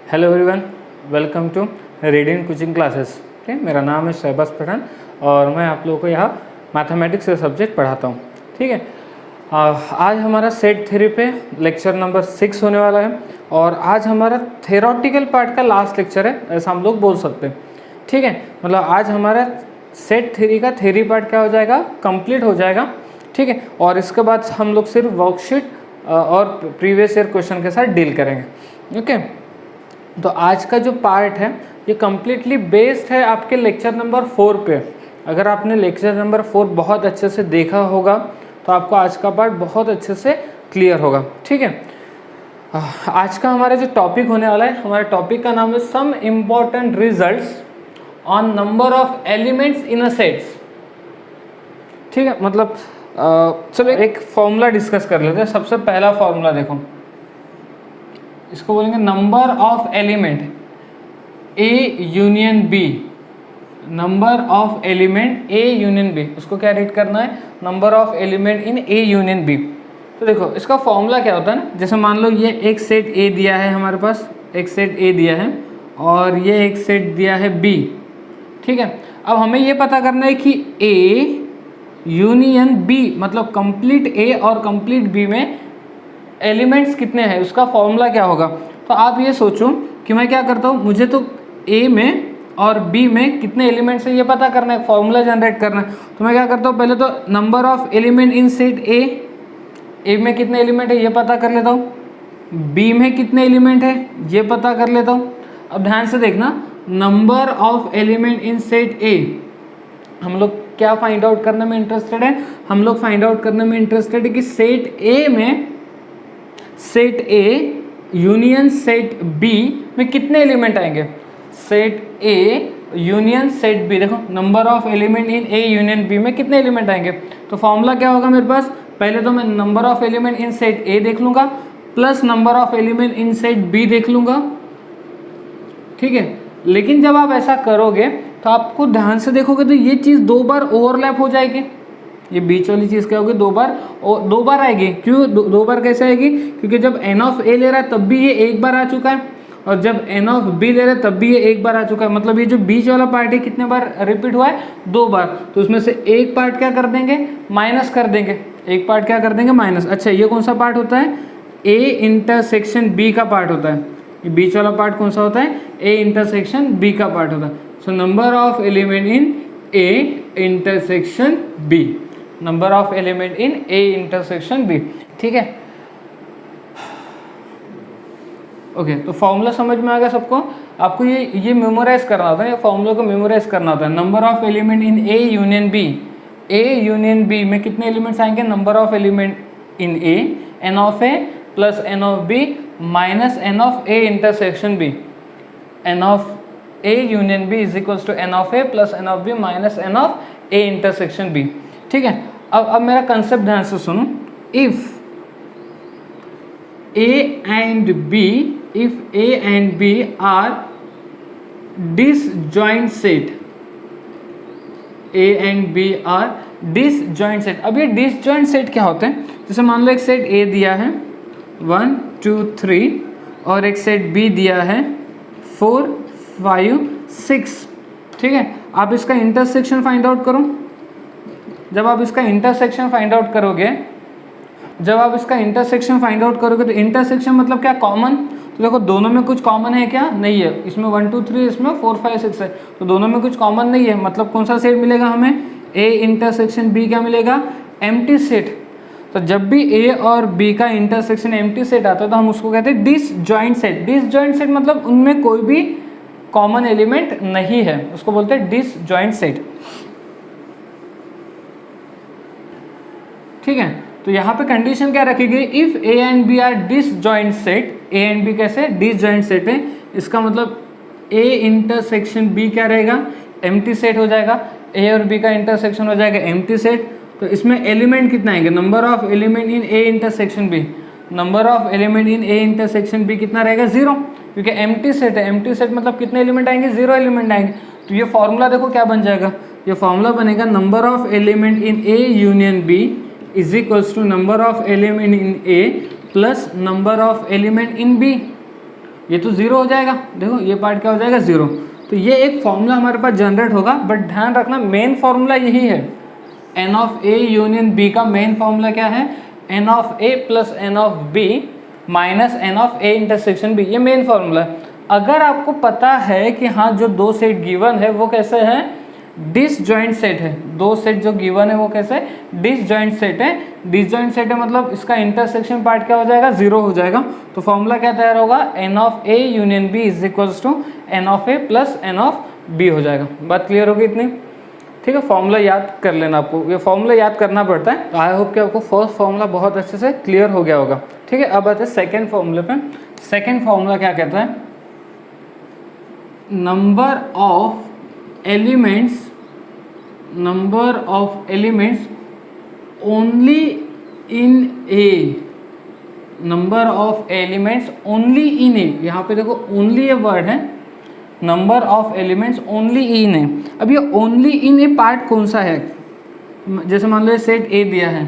Hello everyone, welcome to Radiant coaching classes. ठीक है, मेरा नाम है शहबाज पठान और मैं आप लोगों को यहाँ मैथमेटिक्स का सब्जेक्ट पढ़ाता हूँ। ठीक है, आज हमारा सेट थ्योरी पे लेक्चर नंबर 6 होने वाला है और आज हमारा थ्योरेटिकल पार्ट का लास्ट लेक्चर है, ऐसा हम लोग बोल सकते हैं। ठीक है, मतलब आज हमारा सेट थ्योरी का थ्योरी पार्ट क्या हो जाएगा, कंप्लीट हो जाएगा। ठीक है, और इसके बाद हम लोग सिर्फ वर्कशीट और प्रीवियस ईयर क्वेश्चन के साथ डील करेंगे। ओके, तो आज का जो पार्ट है ये कम्प्लीटली बेस्ड है आपके लेक्चर नंबर 4 पे। अगर आपने लेक्चर नंबर 4 बहुत अच्छे से देखा होगा तो आपको आज का पार्ट बहुत अच्छे से क्लियर होगा। ठीक है, आज का हमारा जो टॉपिक होने वाला है, हमारे टॉपिक का नाम है some important results on number of elements in a sets. ठीक है, मतलब चलो एक फॉर्मूला डिस्कस कर लेते हैं। सबसे पहला फॉर्मूला देखो, इसको बोलेंगे number of element A union B. Number of element A union B, उसको क्या रीड करना है, number of element in A union B. तो देखो इसका फॉर्मूला क्या होता है ना, जैसे मान लो ये एक सेट ए दिया है, हमारे पास एक सेट ए दिया है और ये एक सेट दिया है बी। ठीक है, अब हमें ये पता करना है कि ए यूनियन बी मतलब कंप्लीट ए और कंप्लीट बी में एलिमेंट्स कितने हैं, उसका फॉर्मूला क्या होगा। तो आप ये सोचो कि मैं क्या करता हूँ, मुझे तो ए में और बी में कितने एलिमेंट्स हैं ये पता करना है, फॉर्मूला जनरेट करना है। तो मैं क्या करता हूँ, पहले तो number of element in set ए में कितने एलिमेंट है ये पता कर लेता हूँ, बी में कितने एलिमेंट है ये पता कर लेता हूँ। अब ध्यान से देखना, number of element in set ए हम लोग क्या फाइंड आउट करने में इंटरेस्टेड है, हम लोग फाइंड आउट करने में इंटरेस्टेड है कि set A union set B में कितने एलिमेंट आएंगे। Set A union set B, देखो number of element in A union B में कितने एलिमेंट आएंगे। तो फॉर्मूला क्या होगा मेरे पास, पहले तो मैं number of element in set A देख लूंगा plus number of element in set B देख लूंगा। ठीक है, लेकिन जब आप ऐसा करोगे तो आपको ध्यान से देखोगे तो ये चीज़ 2 बार ओवरलैप हो जाएगी। ये बीच वाली चीज़ क्या होगी, 2 बार आएगी। क्यों 2 बार कैसे आएगी, क्योंकि जब एन ऑफ ए ले रहा है तब भी ये एक बार आ चुका है और जब एन ऑफ बी ले रहा है तब भी ये एक बार आ चुका है। मतलब ये जो बीच वाला पार्ट है कितने बार रिपीट हुआ है, 2 बार। तो उसमें से एक पार्ट क्या कर देंगे, माइनस कर देंगे, एक पार्ट क्या कर देंगे, माइनस। अच्छा, ये कौन सा पार्ट होता है, ए इंटरसेक्शन बी का पार्ट होता है। ये बीच वाला पार्ट कौन सा होता है, ए इंटरसेक्शन बी का पार्ट होता है। So number of element in A intersection B, number of element in A intersection B. ठीक है, ओके, तो फॉर्मूला समझ में आ गया सबको। आपको ये मेमोराइज करना होता है, ये फॉर्मूला को मेमोराइज करना होता है। Number of element in A union B, A union B में कितने एलिमेंट्स आएंगे, number of element in A, N of A plus N of B minus N of A intersection B. N of A union B is equals to N of A plus N of B minus N of A intersection B. ठीक है, अब मेरा concept ध्यान से सुनो। If A and B are disjoint set, A and B are disjoint set. अब ये disjoint set क्या होते हैं, जैसे मान लो एक सेट ए दिया है 1 2 3 और एक सेट बी दिया है 4 5 6। ठीक है, आप इसका इंटरसेक्शन फाइंड आउट करो। जब आप इसका इंटरसेक्शन फाइंड आउट करोगे तो इंटरसेक्शन मतलब क्या, कॉमन। तो देखो दोनों में कुछ कॉमन है क्या, नहीं है। इसमें 1 2 3, इसमें 4 5 6 है, तो दोनों में कुछ कॉमन नहीं है। मतलब कौन सा सेट मिलेगा हमें, ए इंटरसेक्शन बी क्या मिलेगा, एम्प्टी सेट। तो जब भी ए और बी का इंटरसेक्शन एम्प्टी सेट आता है तो हम उसको कहते हैं डिसजॉइंट सेट। डिसजॉइंट सेट मतलब उनमें कोई भी कॉमन एलिमेंट नहीं है, उसको बोलते हैं डिसजॉइंट सेट। ठीक है, तो यहाँ पे कंडीशन क्या रखी गई, if A and B are disjoint set. A and B कैसे, डिसजॉइंट सेट है, इसका मतलब ए इंटरसेक्शन बी क्या रहेगा, एम्प्टी सेट हो जाएगा। ए और बी का इंटरसेक्शन हो जाएगा एम्प्टी सेट। तो इसमें एलिमेंट कितना आएंगे, number of element in A intersection B, number of element in A intersection B कितना रहेगा, 0, क्योंकि एम्प्टी सेट है। एम्प्टी सेट मतलब कितने एलिमेंट आएंगे, 0 एलिमेंट आएंगे। तो ये फॉर्मूला देखो क्या बन जाएगा, ये फॉर्मूला बनेगा number of element in A union B is equals to number of element in A plus number of element in B. ये तो ज़ीरो हो जाएगा, देखो ये पार्ट क्या हो जाएगा, ज़ीरो। तो ये एक फॉर्मूला हमारे पास जनरेट होगा, बट ध्यान रखना मेन फॉर्मूला यही है। N of A union B का मेन फॉर्मूला क्या है, n of A plus N of B minus N of A intersection B, ये मेन फॉर्मूला है। अगर आपको पता है कि हाँ जो दो सेट गिवन है वो कैसे है, डिसजॉइंट सेट है, दो सेट जो गिवन है वो कैसे डिसजॉइंट सेट है। डिसजॉइंट सेट है मतलब इसका इंटरसेक्शन पार्ट क्या हो जाएगा, ज़ीरो हो जाएगा। तो फॉर्मूला क्या तैयार होगा, n of A union B is equals to N of A plus N of B हो जाएगा। बात क्लियर होगी इतनी, ठीक है। फॉर्मूला याद कर लेना, आपको ये फॉर्मूला याद करना पड़ता है। तो आई होप कि आपको फर्स्ट फॉर्मूला बहुत अच्छे से क्लियर हो गया होगा, ठीक है। अब आते हैं सेकेंड फॉर्मूले पे। सेकेंड फॉर्मूला क्या कहता है, number of elements only in A, number of elements only in A, यहाँ पे देखो ओनली ए वर्ड है, number of elements only in A. अब ये ओनली इन ए पार्ट कौन सा है, जैसे मान लो ये सेट ए दिया है,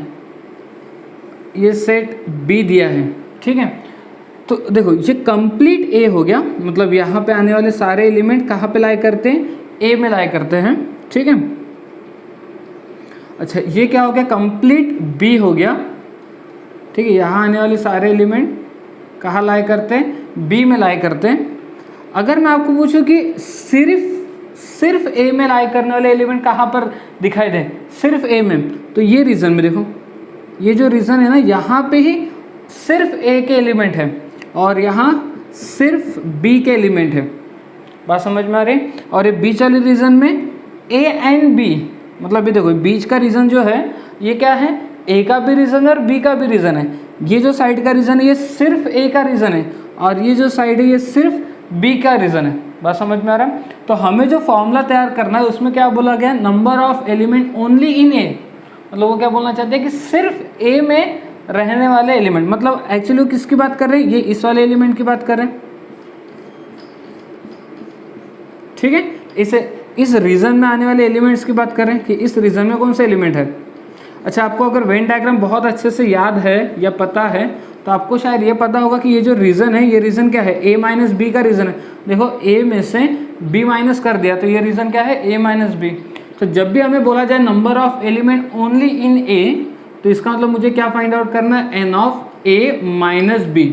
ये सेट बी दिया है, ठीक है। तो देखो ये कंप्लीट ए हो गया, मतलब यहाँ पे आने वाले सारे एलिमेंट कहाँ पे लाई करते हैं, ए में लाई करते हैं, ठीक है। अच्छा ये क्या हो गया, कंप्लीट बी हो गया, ठीक है। यहाँ आने वाले सारे एलिमेंट कहाँ लाई करते हैं, बी में लाई करते हैं। अगर मैं आपको पूछूं कि सिर्फ ए में लाई करने वाले एलिमेंट कहाँ पर दिखाई दे, सिर्फ ए में, तो ये रीजन में देखो, ये जो रीजन है ना, यहाँ पे ही सिर्फ ए के एलिमेंट है और यहाँ सिर्फ बी के एलिमेंट है। बात समझ में आ रही। और ये बीच वाले रीजन में ए एंड बी, मतलब ये देखो बीच का रीजन जो है ये क्या है, ए का भी रीजन है और बी का भी रीजन है। ये जो साइड का रीजन है ये सिर्फ ए का रीजन है और ये जो साइड है ये सिर्फ बी का रीजन है। बात समझ में आ रहा है। तो हमें जो फॉर्मूला तैयार करना है उसमें क्या बोला गया, number of element only in A, मतलब वो क्या बोलना चाहते हैं कि सिर्फ ए में रहने वाले एलिमेंट, मतलब एक्चुअली वो किसकी बात कर रहे हैं, ये इस वाले एलिमेंट की बात कर रहे हैं, ठीक है। इस रीजन में आने वाले एलिमेंट्स की बात कर रहे हैं कि इस रीजन में कौन सा एलिमेंट है। अच्छा आपको अगर वेन डायग्राम बहुत अच्छे से याद है या पता है तो आपको शायद ये पता होगा कि ये जो रीजन है, ये रीजन क्या है, ए माइनस बी का रीजन है। देखो ए में से बी माइनस कर दिया तो ये रीजन क्या है, ए माइनस बी। तो जब भी हमें बोला जाए number of element only in A, तो इसका मतलब मुझे क्या फाइंड आउट करना है, n of A minus B.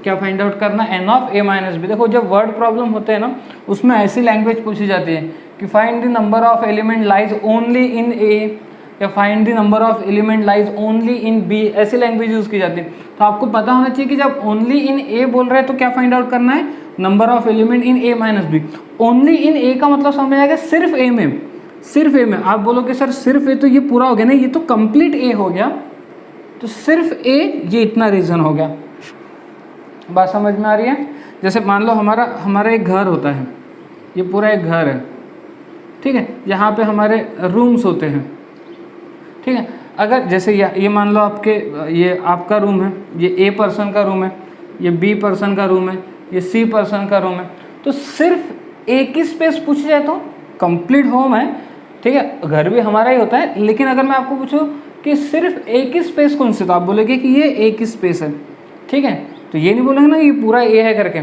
क्या फाइंड आउट करना है, n of A minus B. देखो जब वर्ड प्रॉब्लम होते हैं ना उसमें ऐसी लैंग्वेज पूछी जाती है कि find the number of element lies only in A या find the number of element lies only in B, ऐसी लैंग्वेज यूज़ की जाती है। तो आपको पता होना चाहिए कि जब ओनली इन ए बोल रहे हैं तो क्या फाइंड आउट करना है, number of element in A minus B. Only in A का मतलब समझ आएगा सिर्फ ए में, सिर्फ ए में। आप बोलोगे सर सिर्फ ए तो ये पूरा हो गया ना, ये तो कंप्लीट ए हो गया, तो सिर्फ ए ये इतना रीजन हो गया। बात समझ में आ रही है। जैसे मान लो हमारा एक घर होता है, ये पूरा एक घर है, ठीक है। यहाँ पे हमारे रूम्स होते हैं, ठीक है। अगर जैसे ये मान लो ये आपका रूम है, ये ए पर्सन का रूम है, ये बी पर्सन का रूम है, ये सी पर्सन का रूम है, तो सिर्फ एक ही स्पेस पूछी जाए तो कंप्लीट होम है, ठीक है। घर भी हमारा ही होता है, लेकिन अगर मैं आपको पूछूं कि सिर्फ एक ही स्पेस कौन सी, तो आप बोलेंगे कि ये एक ही स्पेस है, ठीक है। तो ये नहीं बोलेंगे ना ये पूरा ए है करके,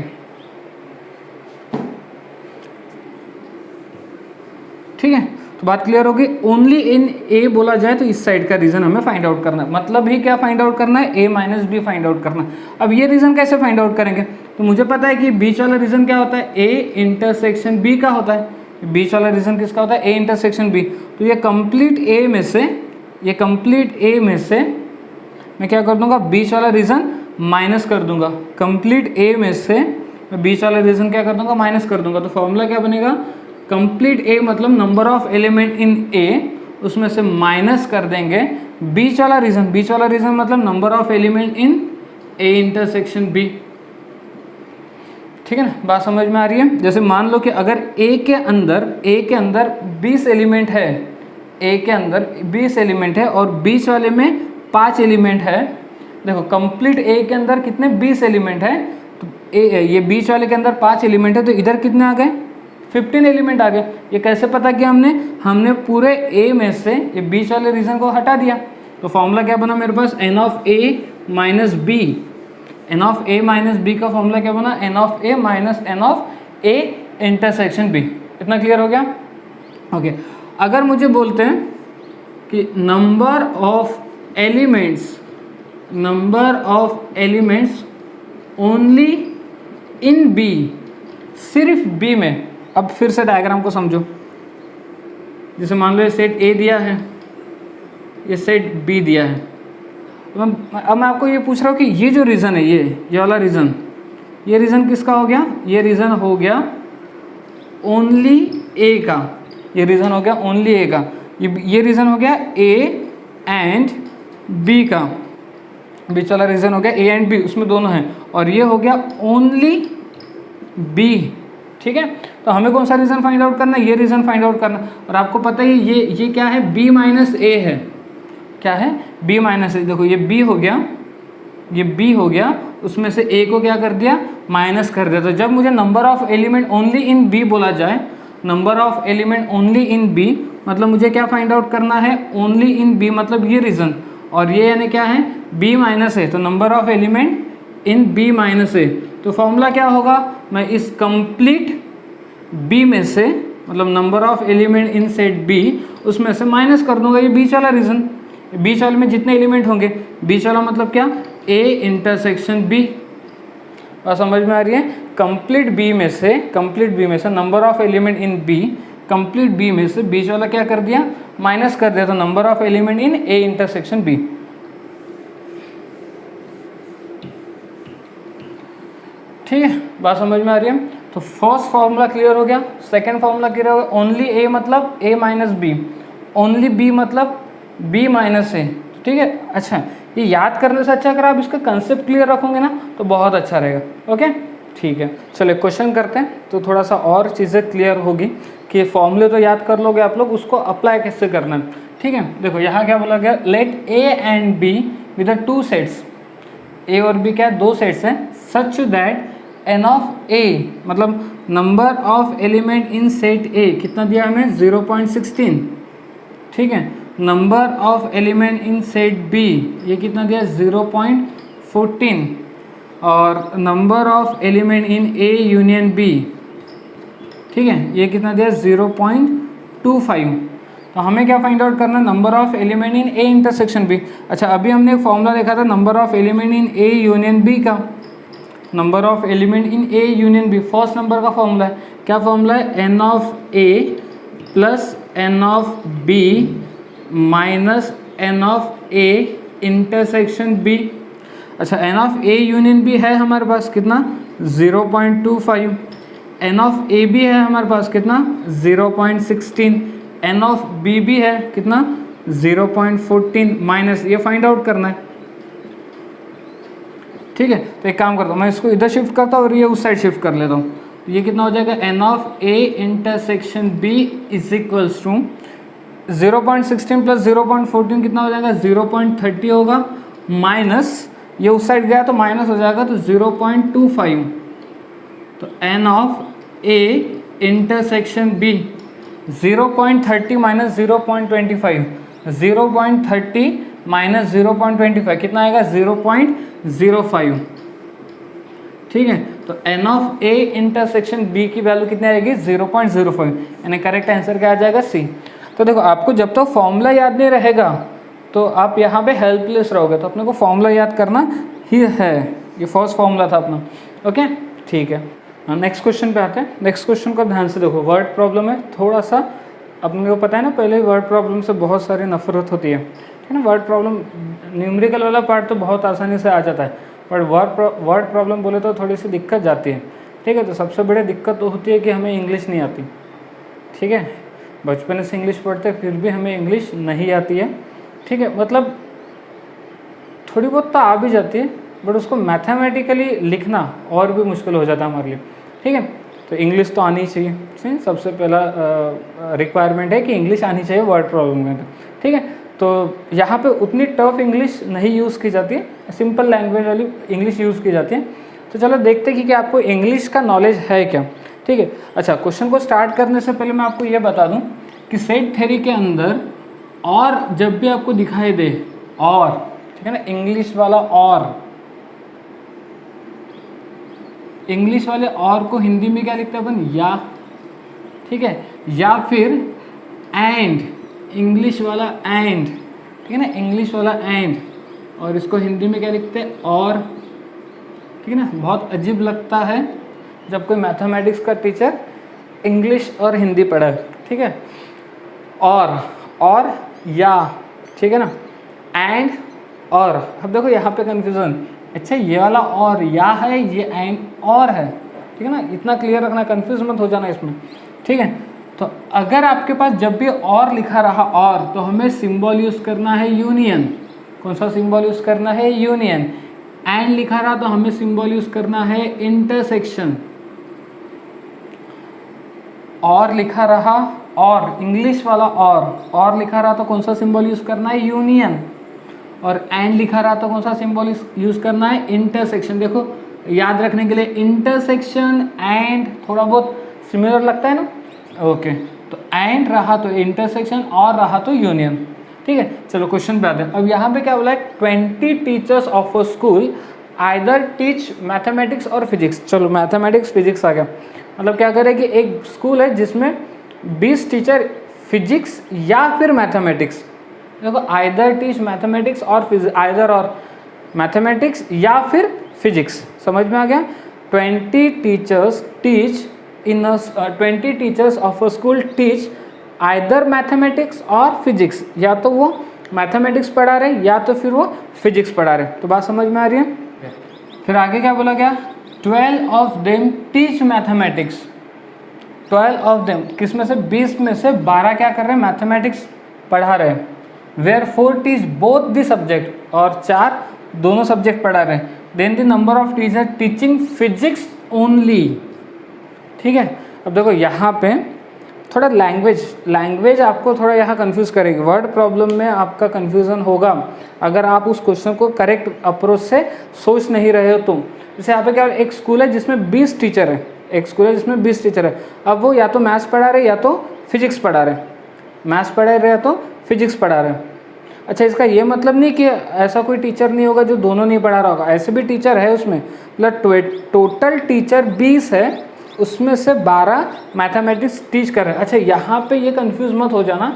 ठीक है। तो बात क्लियर होगी। ओनली इन ए बोला जाए तो इस साइड का रीजन हमें फाइंड आउट करना है, मतलब ही क्या फाइंड आउट करना है, ए माइनस बी फाइंड आउट करना है। अब ये रीजन कैसे फाइंड आउट करेंगे, तो मुझे पता है कि बीच वाला रीजन क्या होता है, ए इंटरसेक्शन बी का होता है। बीच वाला रीजन किसका होता है, ए इंटरसेक्शन बी। तो ये कंप्लीट ए में से मैं क्या कर दूंगा, बीच वाला रीजन माइनस कर दूंगा। कंप्लीट ए में से मैं बीच वाला रीजन क्या कर दूंगा, माइनस कर दूंगा। तो फॉर्मूला क्या बनेगा, कंप्लीट ए मतलब number of element in A, उसमें से माइनस कर देंगे बीच वाला रीजन मतलब number of element in A intersection B, ठीक है ना। बात समझ में आ रही है। जैसे मान लो कि अगर ए के अंदर 20 एलिमेंट है, ए के अंदर 20 एलिमेंट है और बीच वाले में 5 एलिमेंट है। देखो कंप्लीट ए के अंदर कितने 20 एलिमेंट है, तो ये बीच वाले के अंदर 5 एलिमेंट है, तो इधर कितने आ गए, 15 एलिमेंट आ गए। ये कैसे पता किया हमने पूरे ए में से ये बीच वाले रीजन को हटा दिया। तो फॉर्मूला क्या बना मेरे पास, n of A minus B. N of A minus B का फॉर्मूला क्या बना, n of A minus N of A intersection B. इतना क्लियर हो गया? ओके, अगर मुझे बोलते हैं कि number of elements only in B, सिर्फ बी में, अब फिर से डायग्राम को समझो। जैसे मान लो ये सेट ए दिया है, ये सेट बी दिया है। अब मैं आपको ये पूछ रहा हूँ कि ये जो रीज़न है, ये वाला रीज़न, ये रीज़न किसका हो गया? ये रीज़न हो गया ओनली ए का। ये रीज़न हो गया ओनली ए का। ये रीज़न हो गया ए एंड बी का। बीच वाला रीज़न हो गया ए एंड बी, उसमें दोनों हैं। और ये हो गया ओनली बी। ठीक है, तो हमें कौन सा रीज़न फाइंड आउट करना है? ये रीज़न फाइंड आउट करना। और आपको पता ही ये क्या है? बी माइनस ए है। क्या है? बी माइनस ए। देखो ये बी हो गया, ये बी हो गया, उसमें से ए को क्या कर दिया? माइनस कर दिया। तो जब मुझे number of element only in B बोला जाए, number of element only in B मतलब मुझे क्या फाइंड आउट करना है? ओनली इन बी मतलब ये रीज़न, और ये यानी क्या है? B minus A. तो number of element in B minus A. तो फॉर्मूला क्या होगा? मैं इस कंप्लीट बी में से, मतलब number of element in set B, उसमें से माइनस कर दूंगा ये बीच वाला रीज़न। बीच वाले में जितने एलिमेंट होंगे, बीच वाला मतलब क्या? A intersection B. बात समझ में आ रही है? कंप्लीट बी में से number of element in B, complete B में से बीच वाला क्या कर दिया? माइनस कर दिया। तो number of element in A intersection B. ठीक है, बात समझ में आ रही है? तो फर्स्ट फॉर्मूला क्लियर हो गया। सेकंड फॉर्मूला क्लियर हो गया। ओनली ए मतलब ए माइनस बी, ओनली बी मतलब बी माइनस ए। ठीक है, अच्छा, ये याद करने से अच्छा अगर आप इसका कंसेप्ट क्लियर रखोगे ना तो बहुत अच्छा रहेगा। ओके, ठीक है, चलिए क्वेश्चन करते हैं तो थोड़ा सा और चीज़ें क्लियर होगी कि फॉर्मूले तो याद कर लोगे आप लोग, उसको अप्लाई कैसे करना है। ठीक है, देखो यहाँ क्या बोला गया? Let A and B with the two sets, A और बी क्या? दो सेट्स हैं। Such that n of A मतलब number of element in set A कितना दिया हमें? 0.16। ठीक है, number of element in set B ये कितना दिया? 0.14। और number of element in A union B, ठीक है, ये कितना दिया? 0.25। तो हमें क्या फाइंड आउट करना है? Number of element in A intersection B. अच्छा, अभी हमने एक फॉर्मूला देखा था number of element in A union B का। Number of element in A union B first number का फॉर्मूला है। क्या फॉर्मूला है? N of A plus N of B minus N of A intersection B. अच्छा, n of A union B है हमारे पास कितना? 0.25। N of A B है हमारे पास कितना? 0.16। एन ऑफ बी भी है कितना? 0.14 माइनस, ये फाइंड आउट करना है। ठीक है, तो एक काम करता हूँ, मैं इसको इधर शिफ्ट करता हूँ और ये उस साइड शिफ्ट कर लेता हूँ। ये कितना हो जाएगा? N of A intersection B is equals to 0.16 plus 0.14 कितना हो जाएगा? 0.30 होगा, माइनस ये उस साइड गया तो माइनस हो जाएगा तो 0.25। तो n of A intersection B 0.30 minus 0.25, 0.30 minus 0.25 कितना आएगा? 0.05। ठीक है, तो n of A intersection B की वैल्यू कितनी आएगी? 0.05। यानी करेक्ट आंसर क्या आ जाएगा? सी। तो देखो, आपको जब तक फॉर्मूला याद नहीं रहेगा तो आप यहाँ पे हेल्पलेस रहोगे। तो अपने को फॉर्मूला याद करना ही है। ये फर्स्ट फॉर्मूला था अपना। ओके, ठीक है, नेक्स्ट क्वेश्चन पे आते हैं। नेक्स्ट क्वेश्चन को ध्यान से देखो। वर्ड प्रॉब्लम है, थोड़ा सा अपने को पता है ना, पहले वर्ड प्रॉब्लम से बहुत सारी नफरत होती है। ठीक है ना, वर्ड प्रॉब्लम न्यूमेरिकल वाला पार्ट तो बहुत आसानी से आ जाता है, बट वर्ड प्रॉब्लम बोले तो थोड़ी सी दिक्कत जाती है। ठीक है, तो सबसे बड़ी दिक्कत तो होती है कि हमें इंग्लिश नहीं आती। ठीक है, बचपन से इंग्लिश पढ़ते फिर भी हमें इंग्लिश नहीं आती है। ठीक है, मतलब थोड़ी बहुत तो आ भी जाती है, बट उसको मैथमेटिकली लिखना और भी मुश्किल हो जाता है हमारे लिए। ठीक है, तो इंग्लिश तो आनी चाहिए। सबसे पहला रिक्वायरमेंट है कि इंग्लिश आनी चाहिए वर्ड प्रॉब्लम में। ठीक है, तो यहाँ पे उतनी टफ इंग्लिश नहीं यूज़ की जाती है, सिंपल लैंग्वेज वाली इंग्लिश यूज़ की जाती है। तो चलो देखते हैं कि आपको इंग्लिश का नॉलेज है क्या। ठीक है, अच्छा, क्वेश्चन को स्टार्ट करने से पहले मैं आपको ये बता दूं कि सेट थ्योरी के अंदर और जब भी आपको दिखाई दे और, ठीक है ना, इंग्लिश वाला और, इंग्लिश वाले और को हिंदी में क्या लिखते हैं अपन, या, ठीक है, या फिर एंड, इंग्लिश वाला एंड, ठीक है ना, इंग्लिश वाला एंड, और इसको हिंदी में क्या लिखते हैं, और, ठीक है ना। बहुत अजीब लगता है जब कोई मैथमेटिक्स का टीचर इंग्लिश और हिंदी पढ़ाए, ठीक है। और या, ठीक है ना, एंड और। अब देखो यहाँ पे कन्फ्यूजन, अच्छा ये वाला और या है, ये एंड और है, ठीक है ना, इतना क्लियर रखना, कंफ्यूज मत हो जाना इसमें, ठीक है। तो अगर आपके पास जब भी और लिखा रहा और, तो हमें सिंबल यूज़ करना है यूनियन। कौन सा सिंबल यूज़ करना है, यूनियन। एंड लिखा रहा तो हमें सिंबल यूज़ करना है इंटरसेक्शन। और लिखा रहा, और इंग्लिश वाला और लिखा रहा तो कौन सा सिंबल यूज़ करना है, यूनियन। और एंड लिखा रहा तो कौन सा सिंबल यूज़ करना है, इंटरसेक्शन। देखो याद रखने के लिए इंटरसेक्शन एंड थोड़ा बहुत सिमिलर लगता है ना, ओके। तो एंड रहा तो इंटरसेक्शन, और रहा तो यूनियन, ठीक है। चलो क्वेश्चन पे आते हैं। अब यहाँ पे क्या बोला है, 20 teachers of a school either teach mathematics और फिजिक्स। चलो मैथमेटिक्स फिजिक्स आ गया, मतलब क्या करें कि एक स्कूल है जिसमें 20 टीचर फिजिक्स या फिर मैथमेटिक्स, देखो आइदर टीच मैथमेटिक्स और फिजिक्स, आइदर और मैथमेटिक्स या फिर फिजिक्स, समझ में आ गया। 20 teachers teach in 20 teachers of a school teach either mathematics और फिजिक्स, या तो वो मैथमेटिक्स पढ़ा रहे या तो फिर वो फिजिक्स पढ़ा रहे। तो बात समझ में आ रही है। फिर आगे क्या बोला गया, 12 of them teach mathematics. 12 of them किस में से, 20 में से 12 क्या कर रहे हैं, मैथमेटिक्स पढ़ा रहे हैं। Where 4 teach both the subject, और 4 दोनों सब्जेक्ट पढ़ा रहे हैं। Then the number of teacher teaching physics only, ठीक है। अब देखो यहाँ पे थोड़ा लैंग्वेज आपको थोड़ा यहाँ कंफ्यूज करेगी, वर्ड प्रॉब्लम में आपका कंफ्यूजन होगा अगर आप उस क्वेश्चन को करेक्ट अप्रोच से सोच नहीं रहे हो तो। जैसे यहाँ पे क्या, एक स्कूल है जिसमें 20 टीचर है, एक स्कूल है जिसमें 20 टीचर है। अब वो या तो मैथ्स पढ़ा रहे या तो फिजिक्स पढ़ा रहे, मैथ्स पढ़ा रहे या तो फिजिक्स पढ़ा रहे। अच्छा इसका ये मतलब नहीं कि ऐसा कोई टीचर नहीं होगा जो दोनों नहीं पढ़ा रहा होगा, ऐसे भी टीचर है उसमें, मतलब टोटल टीचर 20 है, उसमें से 12 मैथमेटिक्स टीच कर रहे हैं। अच्छा यहाँ पे ये कंफ्यूज मत हो जाना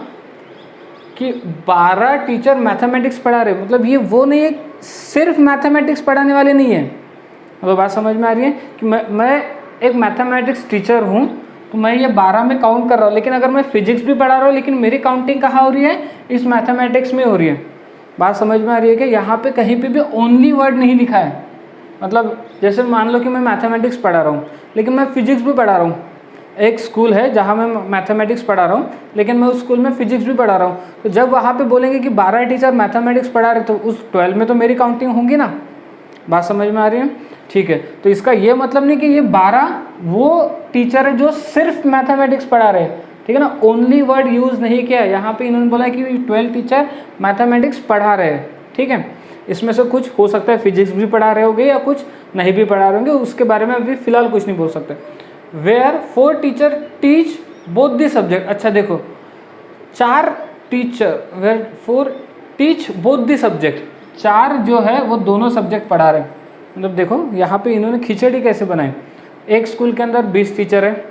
कि 12 टीचर मैथमेटिक्स पढ़ा रहे, मतलब ये वो नहीं है, सिर्फ मैथमेटिक्स पढ़ाने वाले नहीं है। मतलब बात समझ में आ रही है कि मैं एक मैथमेटिक्स टीचर हूँ, तो मैं ये 12 में काउंट कर रहा हूँ, लेकिन अगर मैं फिजिक्स भी पढ़ा रहा हूँ, लेकिन मेरी काउंटिंग कहाँ हो रही है, इस मैथमेटिक्स में हो रही है। बात समझ में आ रही है कि यहाँ पे कहीं पे भी ओनली वर्ड नहीं लिखा है। मतलब जैसे मान लो कि मैं मैथमेटिक्स पढ़ा रहा हूँ लेकिन मैं फिजिक्स भी पढ़ा रहा हूँ, एक स्कूल है जहाँ मैं मैथमेटिक्स पढ़ा रहा हूँ लेकिन मैं उस स्कूल में फिजिक्स भी पढ़ा रहा हूँ, तो जब वहाँ पे बोलेंगे कि 12 टीचर मैथमेटिक्स पढ़ा रहे तो उस 12 में तो मेरी काउंटिंग होंगी ना। बात समझ में आ रही है, ठीक है। तो इसका ये मतलब नहीं कि ये 12 वो टीचर है जो सिर्फ मैथमेटिक्स पढ़ा रहे, ठीक है ना, ओनली वर्ड यूज़ नहीं किया। यहाँ पे इन्होंने बोला कि 12 टीचर मैथमेटिक्स पढ़ा रहे हैं, ठीक है। इसमें से कुछ हो सकता है फिजिक्स भी पढ़ा रहे होंगे या कुछ नहीं भी पढ़ा रहे होंगे, उसके बारे में अभी फिलहाल कुछ नहीं बोल सकते। Where 4 teacher teach both the subject. अच्छा देखो 4 teacher, where 4 teach both the subject, 4 जो है वो दोनों सब्जेक्ट पढ़ा रहे हैं। मतलब देखो यहाँ पे इन्होंने खिचड़ी कैसे बनाई, एक स्कूल के अंदर 20 टीचर है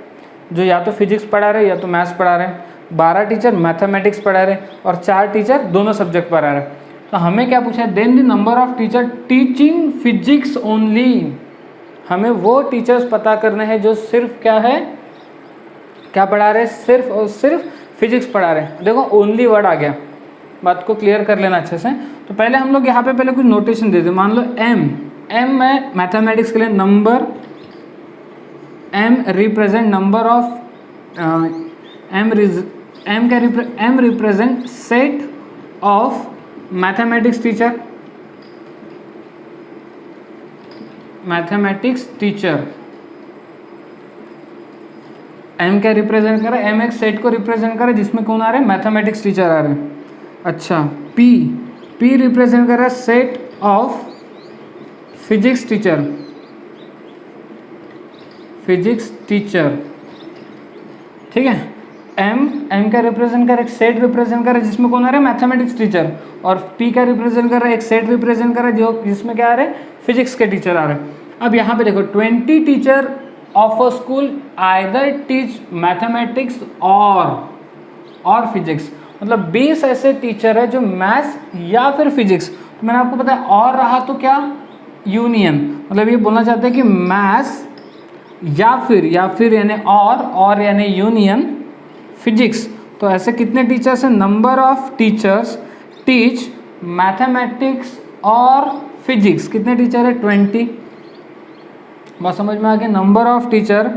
जो या तो फिजिक्स पढ़ा रहे हैं या तो मैथ्स पढ़ा रहे हैं, 12 टीचर मैथमेटिक्स पढ़ा रहे हैं और 4 टीचर दोनों सब्जेक्ट पढ़ा रहे हैं। तो हमें क्या पूछा है, then the number of teacher teaching physics only. हमें वो टीचर्स पता करने हैं जो सिर्फ क्या है, क्या पढ़ा रहे हैं, सिर्फ और सिर्फ फिजिक्स पढ़ा रहे हैं। देखो ओनली वर्ड आ गया, बात को क्लियर कर लेना अच्छे से। तो पहले हम लोग यहाँ पे पहले कुछ नोटेशन देते, मान लो एम में मैथमेटिक्स के लिए number, M represent number of, M represent set of mathematics teacher, mathematics teacher. M क्या रिप्रेजेंट कर रहा है, एम एक सेट को रिप्रेजेंट कर रहा है जिसमें कौन आ रहे हैं, मैथमेटिक्स टीचर आ रहे हैं। अच्छा पी रिप्रेजेंट कर रहा है set of physics teacher, physics teacher, ठीक है। एम का रिप्रेजेंट कर, एक सेट रिप्रेजेंट कर रहा है जिसमें कौन आ रहा है, मैथमेटिक्स टीचर। और पी का रिप्रेजेंट कर रहा है, एक सेट रिप्रेजेंट कर रहा है जो जिसमें क्या आ रहे हैं, फिजिक्स के टीचर आ रहे हैं। अब यहाँ पे देखो 20 teacher of a school either teach mathematics और फिजिक्स, मतलब 20 ऐसे टीचर है जो मैथ्स या फिर फिजिक्स, तो मैंने आपको बताया और रहा तो क्या, यूनियन, मतलब ये बोलना चाहते हैं कि मैथ्स या फिर यानी और यानी यूनियन फिजिक्स। तो ऐसे कितने टीचर्स हैं, number of teachers teach mathematics और फिजिक्स, कितने टीचर है 20। बात समझ में आ गया, number of teacher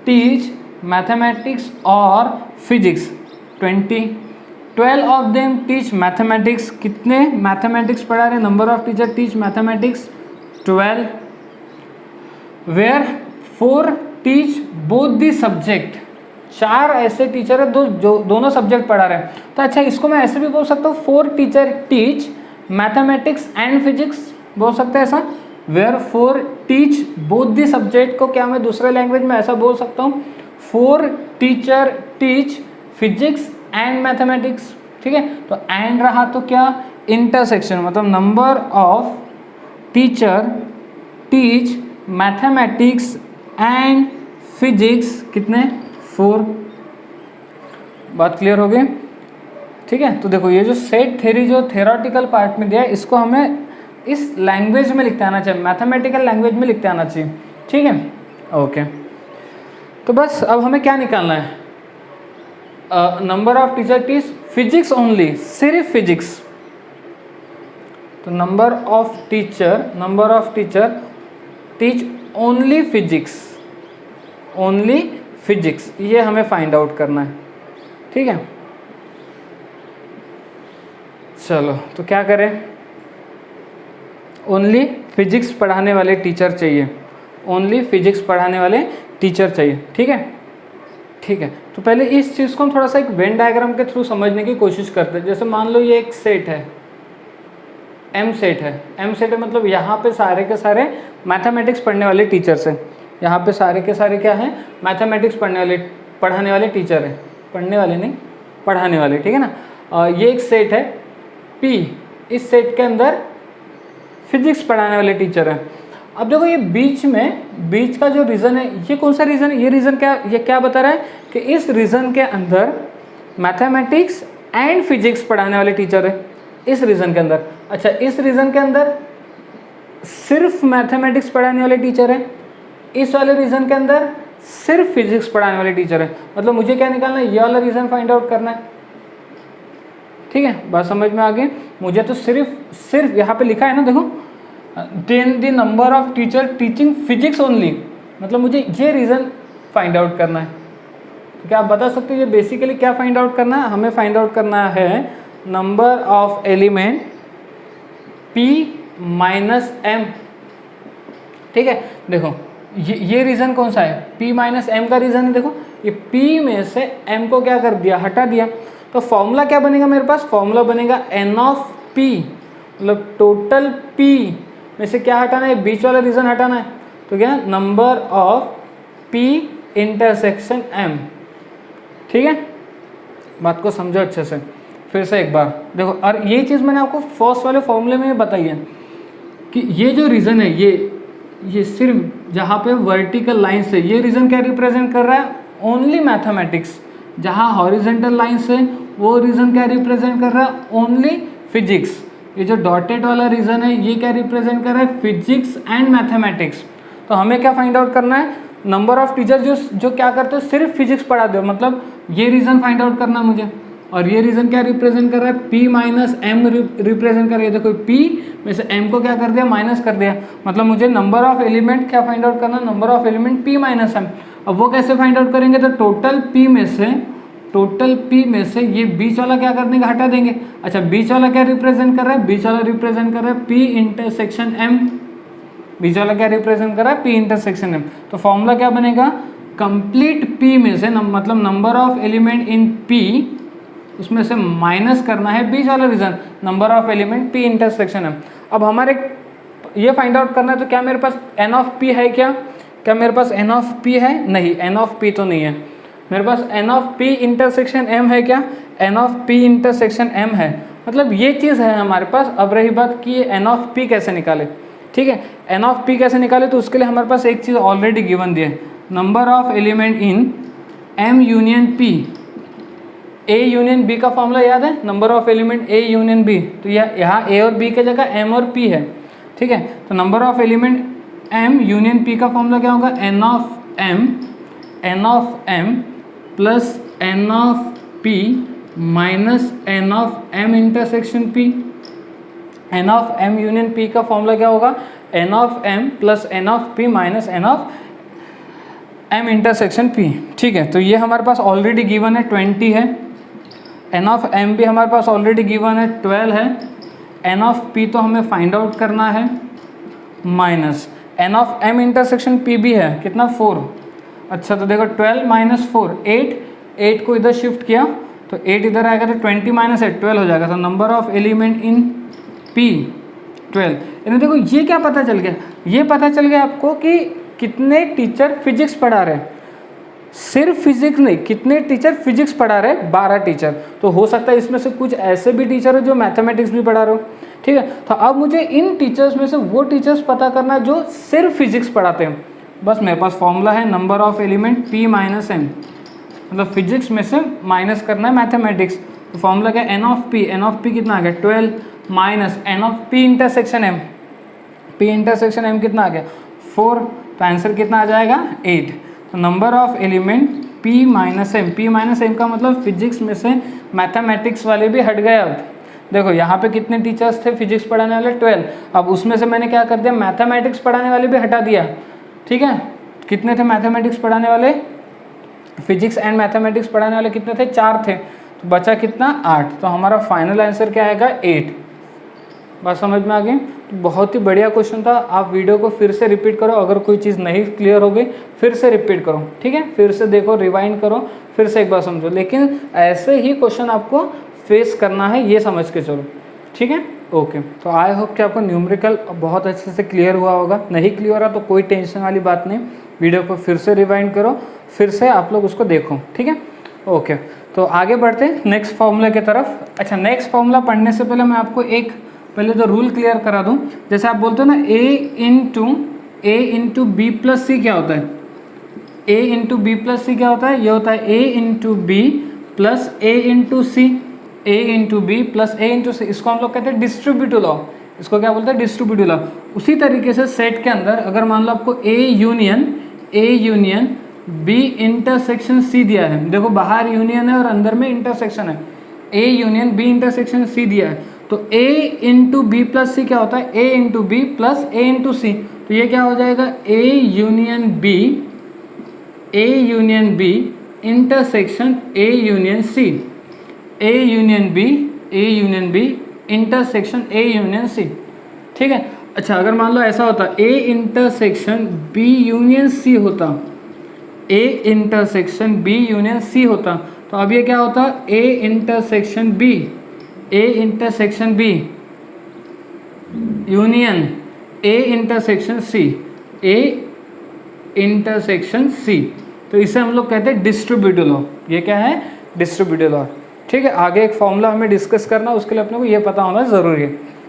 teach mathematics और physics 20। 12 of them teach mathematics, कितने मैथमेटिक्स पढ़ा रहे, number of teacher teach mathematics 12। Where 4 teach both the subject, 4 ऐसे टीचर है जो दोनों सब्जेक्ट पढ़ा रहे हैं। तो अच्छा इसको मैं ऐसे भी बोल सकता हूँ 4 teacher teach mathematics and physics, बोल सकते हैं ऐसा। Where 4 teach both the subject को क्या मैं दूसरे लैंग्वेज में ऐसा बोल सकता हूँ 4 teacher teach physics and mathematics, ठीक है। तो एंड रहा तो क्या, इंटरसेक्शन, मतलब number of teacher teach mathematics and physics कितने, 4। बात क्लियर हो गई, ठीक है। तो देखो ये जो सेट थ्योरी जो थ्योरेटिकल पार्ट में दिया है, इसको हमें इस लैंग्वेज में लिखते आना चाहिए, मैथमेटिकल लैंग्वेज में लिखते आना चाहिए, ठीक है। ओके, तो बस अब हमें क्या निकालना है, number of teacher teach physics only, सिर्फ फिजिक्स। तो number of teacher teach only physics, ये हमें फाइंड आउट करना है, ठीक है। चलो तो क्या करें, ओनली फिजिक्स पढ़ाने वाले टीचर चाहिए, ठीक है, ठीक है। तो पहले इस चीज़ को हम थोड़ा सा एक वेन डायग्राम के थ्रू समझने की कोशिश करते हैं। जैसे मान लो ये एक सेट है, एम सेट है, मतलब यहाँ पे सारे के सारे मैथमेटिक्स पढ़ने वाले टीचर्स हैं, यहाँ पे सारे के सारे क्या हैं, मैथमेटिक्स पढ़ाने वाले टीचर हैं, पढ़ाने वाले, ठीक है ना। ये एक सेट है P, इस सेट के अंदर फिजिक्स पढ़ाने वाले टीचर हैं। अब देखो ये बीच का जो रीजन है, ये कौन सा रीजन है, ये क्या बता रहा है कि इस रीजन के अंदर मैथमेटिक्स एंड फिजिक्स पढ़ाने वाले टीचर है, इस रीजन के अंदर। अच्छा इस रीजन के अंदर सिर्फ मैथमेटिक्स पढ़ाने वाले टीचर है, इस वाले रीजन के अंदर सिर्फ फिजिक्स पढ़ाने वाले टीचर है। मतलब मुझे क्या निकालना है, ये वाला रीजन फाइंड आउट करना है, ठीक है। बात समझ में आ गई, मुझे तो सिर्फ यहाँ पे लिखा है ना, देखो then the number of teacher teaching physics only, मतलब मुझे ये रीज़न फाइंड आउट करना है। तो क्या आप बता सकते हो ये बेसिकली क्या फाइंड आउट करना है, हमें फाइंड आउट करना है number of element P minus M, ठीक है। देखो ये रीज़न कौन सा है, P माइनस M का रीज़न है। देखो ये P में से M को क्या कर दिया, हटा दिया, तो फॉर्मूला क्या बनेगा मेरे पास, फॉर्मूला बनेगा N ऑफ P, मतलब टोटल P में से क्या हटाना है, बीच वाला रीजन हटाना है। तो क्या, number of P intersection M, ठीक है। बात को समझो अच्छे से, फिर से एक बार देखो। और ये चीज़ मैंने आपको फर्स्ट वाले फॉर्मूले में बताई है कि ये जो रीजन है, ये सिर्फ जहाँ पे वर्टिकल लाइन से, ये रीजन क्या रिप्रेजेंट कर रहा है, ओनली मैथमेटिक्स। जहाँ हॉरिजेंटल लाइन से वो रीजन क्या रिप्रेजेंट कर रहा है, ओनली फिजिक्स। ये जो डॉटेड वाला रीजन है ये क्या रिप्रेजेंट कर रहा है, फिजिक्स एंड मैथमेटिक्स। तो हमें क्या फाइंड आउट करना है, नंबर ऑफ टीचर जो क्या करते हो, सिर्फ फिजिक्स पढ़ा दो, मतलब ये रीजन फाइंड आउट करना है मुझे। और ये रीजन क्या रिप्रेजेंट कर रहा है, P माइनस M रिप्रेजेंट कर रही है। देखो P में से M को क्या कर दिया, माइनस कर दिया, मतलब मुझे नंबर ऑफ एलिमेंट क्या फाइंड आउट करना, number of element P minus M। अब वो कैसे फाइंड आउट करेंगे, तो टोटल P में से ये बीच वाला क्या कर देंगे, हटा देंगे। अच्छा बीच वाला क्या रिप्रेजेंट कर रहा है, बीच वाला रिप्रेजेंट कर रहा है P इंटरसेक्शन M, बीच वाला क्या रिप्रेजेंट कर रहा है, P इंटरसेक्शन M। तो फॉर्मूला क्या बनेगा, कंप्लीट P में से मतलब number of element in P, उसमें से माइनस करना है बीच वाला region, number of element P intersection M। अब हमारे ये फाइंड आउट करना है, तो क्या मेरे पास N ऑफ P है, क्या मेरे पास N ऑफ P है, नहीं N ऑफ P तो नहीं है मेरे पास। N of P intersection M है क्या, N of P intersection M है, मतलब ये चीज़ है हमारे पास। अब रही बात कि ये N ऑफ P कैसे निकाले, ठीक है। एन ऑफ पी कैसे निकाले, तो उसके लिए हमारे पास एक चीज़ ऑलरेडी गिवन दी है, number of element in M union P. A union B का फॉर्मूला याद है, number of element A union B, तो यहाँ ए और बी की जगह एम और पी है, ठीक है। तो number of element M union P का फॉर्मूला क्या होगा, n of M plus N of P minus N of M intersection P. N of M union P का फॉर्मूला क्या होगा, n of M plus N of P minus N of M intersection P, ठीक है। तो ये हमारे पास already given है 20 है, एन ऑफ एम भी हमारे पास ऑलरेडी गिवन है 12 है, एन ऑफ पी तो हमें फाइंड आउट करना है minus N of M intersection P भी है कितना 4। अच्छा तो देखो 12 माइनस 4 8 को इधर शिफ्ट किया तो 8 इधर आएगा तो 20 माइनस 8 12 हो जाएगा। तो number of element in P 12। यानी देखो ये क्या पता चल गया, ये पता चल गया आपको कि कितने टीचर फिजिक्स पढ़ा रहे हैं, सिर्फ फिजिक्स नहीं, कितने टीचर फिजिक्स पढ़ा रहे हैं, 12 टीचर। तो हो सकता है इसमें से कुछ ऐसे भी टीचर हो जो मैथमेटिक्स भी पढ़ा रहे हो, ठीक है। तो अब मुझे इन टीचर्स में से वो टीचर्स पता करना है जो सिर्फ फिजिक्स पढ़ाते हैं। बस मेरे पास फॉर्मूला है number of element P minus M, मतलब फिजिक्स में से माइनस करना है मैथमेटिक्स। तो फॉर्मूला क्या है, एन ऑफ पी कितना आ गया 12 minus N of P intersection M, P intersection M कितना आ गया 4। तो आंसर कितना आ जाएगा 8। तो number of element P minus M का मतलब फिजिक्स में से मैथमेटिक्स वाले भी हट गए। अब देखो यहाँ पे कितने टीचर्स थे फिजिक्स पढ़ाने वाले 12, अब उसमें से मैंने क्या कर दिया मैथमेटिक्स पढ़ाने वाले भी हटा दिया, ठीक है। कितने थे मैथमेटिक्स पढ़ाने वाले, फिजिक्स एंड मैथमेटिक्स पढ़ाने वाले कितने थे 4 थे, तो बचा कितना 8। तो हमारा फाइनल आंसर क्या आएगा 8। बात समझ में आ गई। तो बहुत ही बढ़िया क्वेश्चन था, आप वीडियो को फिर से रिपीट करो, अगर कोई चीज़ नहीं क्लियर हो गई फिर से रिपीट करो, ठीक है, फिर से देखो रिवाइंड करो, फिर से एक बार समझो, लेकिन ऐसे ही क्वेश्चन आपको फेस करना है, ये समझ के चलो, ठीक है। ओके, तो आई होप कि आपको न्यूमेरिकल बहुत अच्छे से क्लियर हुआ होगा। नहीं क्लियर हो रहा तो कोई टेंशन वाली बात नहीं, वीडियो को फिर से रिवाइंड करो, फिर से आप लोग उसको देखो, ठीक है। ओके, तो आगे बढ़ते हैं नेक्स्ट फार्मूला की तरफ। अच्छा, नेक्स्ट फार्मूला पढ़ने से पहले मैं आपको एक पहले तो रूल क्लियर करा दूं। जैसे आप बोलते हो ना ए इंटू बी प्लस सी क्या होता है, A into B plus C क्या होता है, ये होता है A into B plus A into C, A into B plus A into सी। इसको हम लोग कहते हैं डिस्ट्रीब्यूटिव लॉ, इसको क्या बोलते हैं डिस्ट्रीब्यूटिव लॉ। उसी तरीके से सेट के अंदर अगर मान लो आपको A union B intersection C दिया है, देखो बाहर यूनियन है और अंदर में इंटरसेक्शन है, A union B intersection C दिया है, तो A into B plus C क्या होता है, A into B plus A into C. तो ये क्या हो जाएगा A union B intersection A union C, A union B intersection A union C, ठीक है। अच्छा, अगर मान लो ऐसा होता A intersection B union C होता, A intersection B union C होता, तो अब ये क्या होता A intersection B union A intersection C, तो इसे हम लोग कहते हैं डिस्ट्रीब्यूटिव लॉ। ये क्या है डिस्ट्रीब्यूटिव लॉ, ठीक है। आगे एक फॉर्मूला हमें डिस्कस करना, उसके लिए अपने को ये पता होना ज़रूरी है,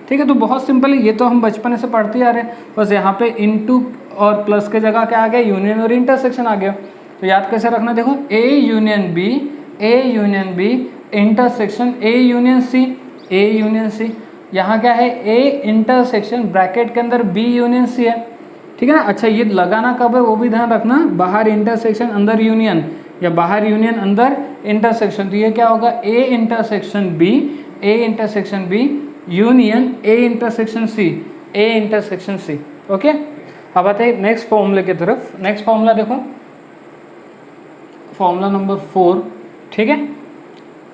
ठीक है। तो बहुत सिंपल है, ये तो हम बचपन से पढ़ते आ रहे हैं, बस यहाँ पे इनटू और प्लस के जगह क्या आ गया यूनियन और इंटरसेक्शन आ गया। तो याद कैसे रखना, देखो A union B intersection A union C, यहाँ क्या है ए इंटरसेक्शन ब्रैकेट के अंदर बी यूनियन सी है, ठीक है ना। अच्छा, ये लगाना कब है वो भी ध्यान रखना, बाहर इंटरसेक्शन अंदर यूनियन या बाहर यूनियन अंदर इंटरसेक्शन, तो ये क्या होगा A intersection B union A intersection C, okay. अब आते हैं नेक्स्ट फॉर्मूले की तरफ। नेक्स्ट फॉर्मूला देखो, फॉर्मूला नंबर 4, ठीक है।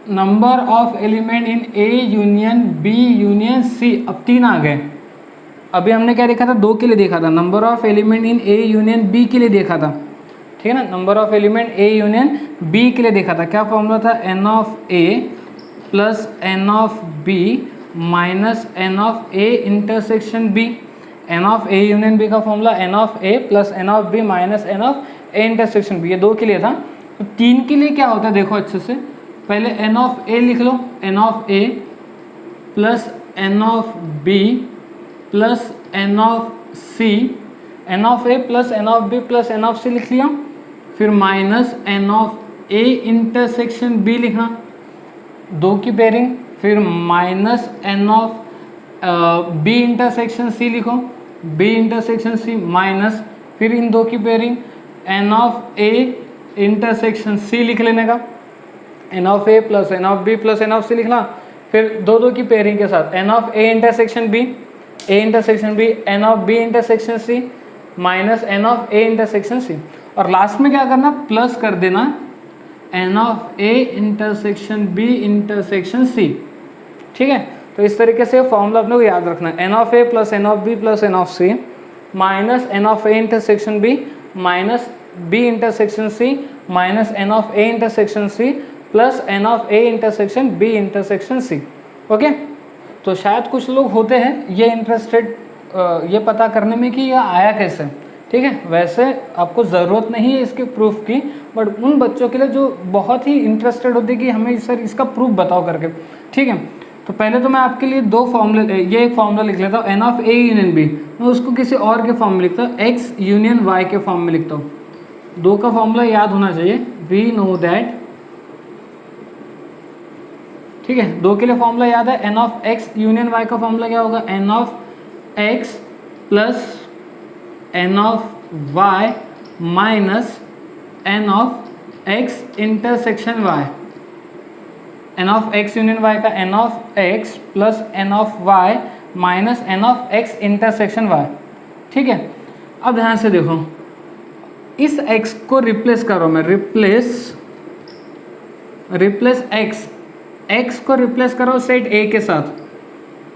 Number of element in A union B union C, अब 3 आ गए। अभी हमने क्या देखा था, 2 के लिए देखा था, number of element in A union B के लिए देखा था, ठीक है ना। Number of element A union B के लिए देखा था, क्या फॉर्मूला था, n of A plus N of B minus N of A intersection B. N of A union B का formula n of A plus N of B minus N of A intersection B, ये 2 के लिए था। तो 3 के लिए क्या होता है देखो अच्छे से, पहले एन ऑफ ए लिख लो, n of A plus N of B plus N of C, n of A plus N of B plus N of C लिख लिया, फिर minus N of A intersection B लिखा, दो की pairing, फिर minus N of B intersection C लिखो, B intersection C minus, फिर इन दो की pairing n of A intersection C लिख लेने का, n of A plus N of B plus N of C लिखना, फिर दो दो की पेयरिंग के साथ n of A intersection B, A intersection B, N of B intersection C minus N of A intersection C, और last में क्या करना, प्लस कर देना n of A intersection B intersection C. ठीक है, तो इस तरीके से फॉर्मूला अपने को याद रखना है, n of A plus N of B plus N of C minus N of A intersection B minus B intersection C minus N of A intersection C plus N of A intersection B intersection C. Okay, तो शायद कुछ लोग होते हैं ये interested ये पता करने में कि यह आया कैसे। ठीक है, वैसे आपको ज़रूरत नहीं है इसके प्रूफ की, बट उन बच्चों के लिए जो बहुत ही इंटरेस्टेड होते हैं कि हमें सर इसका प्रूफ बताओ करके। ठीक है, तो पहले तो मैं आपके लिए दो फॉर्मूले, ये एक फॉर्मूला लिख लेता हूँ n of A union B, मैं उसको किसी और के फॉर्म में लिखता हूँ, एक्स यूनियन वाई के फॉर्म में लिखता हूँ। दो का फॉर्मूला याद होना चाहिए, वी नो दैट। ठीक है, दो के लिए फॉर्मूला याद है, n of X union Y का फॉर्मूला क्या होगा, n of X plus N of Y minus N of X intersection Y, n of X union Y का n of X plus N of Y minus N of X intersection Y. ठीक है, अब ध्यान से देखो, इस x को replace करो, मैं रिप्लेस x को रिप्लेस करो सेट A के साथ,